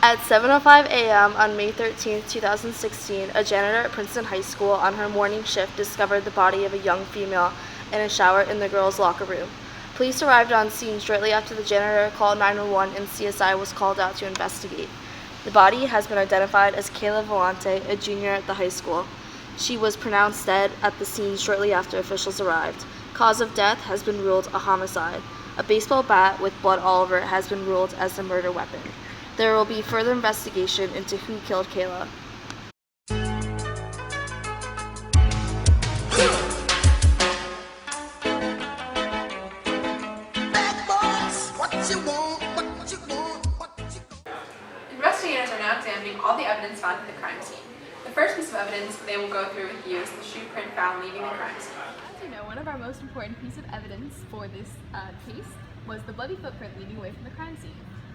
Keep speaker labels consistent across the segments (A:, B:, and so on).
A: At 7:05 a.m. on May 13, 2016, a janitor at Princeton High School on her morning shift discovered the body of a young female in a shower in the girls' locker room. Police arrived on scene shortly after the janitor called 911 and CSI was called out to investigate. The body has been identified as Kayla Vellante, a junior at the high school. She was pronounced dead at the scene shortly after officials arrived. Cause of death has been ruled a homicide. A baseball bat with blood all over it has been ruled as the murder weapon. There will be further investigation into who killed Kayla.
B: Investigators are now examining all the evidence found at the crime scene. The first piece of evidence they will go through with you is the shoe print found leaving the crime scene.
C: As you know, one of our most important pieces of evidence for this case was the bloody footprint leading away from the crime scene.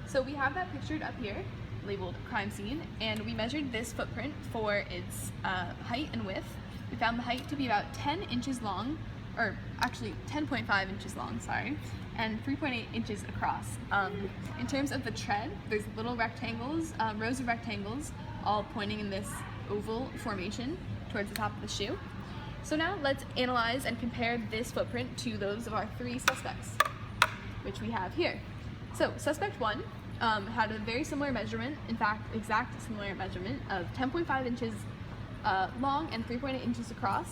C: So we have that pictured up here, labeled crime scene, and we measured this footprint for its height and width. We found the height to be about 10 inches long, or actually 10.5 inches long, sorry, and 3.8 inches across. In terms of the tread, there's little rectangles, rows of rectangles, all pointing in this oval formation towards the top of the shoe. So now let's analyze and compare this footprint to those of our three suspects, which we have here. So suspect 1 had a very similar measurement, in fact, exact similar measurement of 10.5 inches long and 3.8 inches across.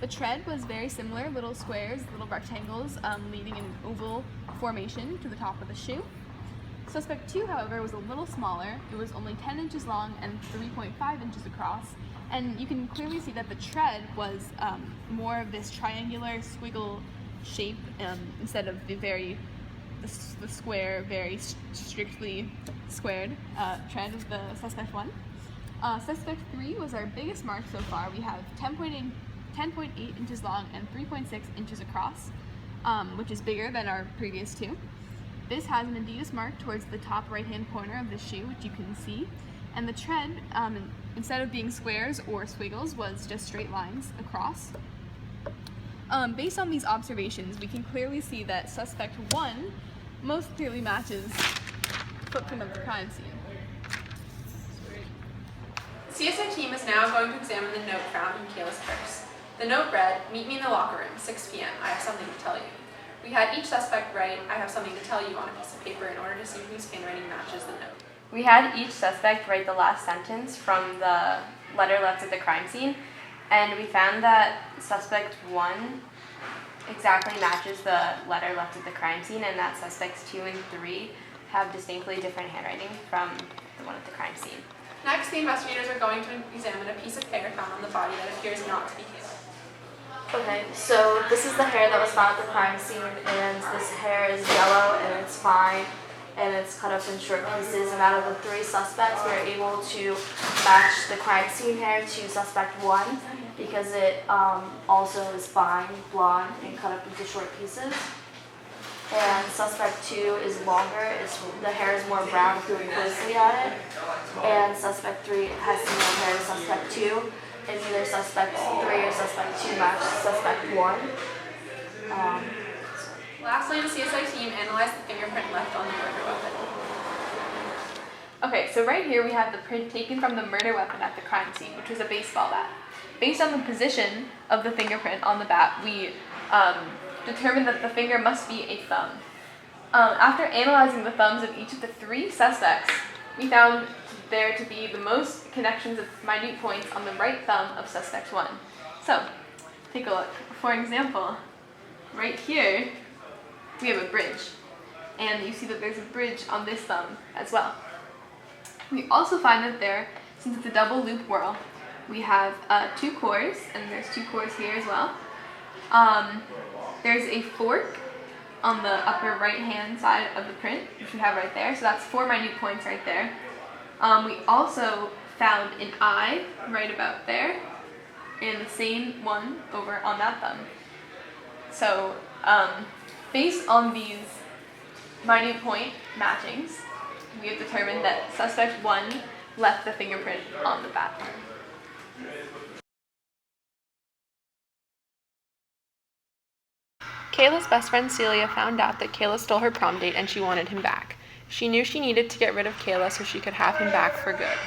C: The tread was very similar, little squares, little rectangles leading an oval formation to the top of the shoe. Suspect 2, however, was a little smaller. It was only 10 inches long and 3.5 inches across. And you can clearly see that the tread was more of this triangular squiggle shape instead of the square, very strictly squared tread of the suspect 1. Suspect 3 was our biggest mark so far. We have 10.8 inches long and 3.6 inches across, which is bigger than our previous two. This has an Adidas mark towards the top right-hand corner of the shoe, which you can see. And the tread, instead of being squares or squiggles, was just straight lines across. Based on these observations, we can clearly see that suspect 1 most clearly matches the footprint of the crime scene.
B: The CSI team is now going to examine the note found in Kayla's purse. The note read, "Meet me in the locker room, 6 p.m. I have something to tell you." We had each suspect write, "I have something to tell you" on a piece of paper in order to see whose handwriting matches the note.
D: We had each suspect write the last sentence from the letter left at the crime scene, and we found that suspect 1 exactly matches the letter left at the crime scene, and that suspects 2 and 3 have distinctly different handwriting from the one at the crime scene.
B: Next, the investigators are going to examine a piece of hair found on the body that appears not to be Kayla.
A: Okay, so this is the hair that was found at the crime scene, and this hair is yellow and it's fine, and it's cut up in short pieces. And out of the 3 suspects, we were able to match the crime scene hair to suspect 1 because it also is fine, blonde, and cut up into short pieces. And suspect 2 is longer, the hair is more brown if you look closely at it. And suspect 3 has similar hair to suspect 2. And either suspect 3 or suspect 2 match suspect 1.
B: Lastly, the CSI team analyzed the fingerprint left on the murder weapon.
C: Okay, so right here we have the print taken from the murder weapon at the crime scene, which was a baseball bat. Based on the position of the fingerprint on the bat, we determined that the finger must be a thumb. After analyzing the thumbs of each of the 3 suspects, we found there to be the most connections of minute points on the right thumb of suspect 1. So, take a look. For example, right here, we have a bridge. And you see that there's a bridge on this thumb as well. We also find that there, since it's a double loop whirl, we have 2 cores, and there's 2 cores here as well. There's a fork on the upper right-hand side of the print, which we have right there. So that's 4 minute points right there. We also found an eye right about there, and the same one over on that thumb. So, based on these minute point matchings, we have determined that suspect 1 left the fingerprint on the bat.
E: Kayla's best friend Celia found out that Kayla stole her prom date and she wanted him back.
B: She knew she needed to get rid of Kayla so she could have him back for good.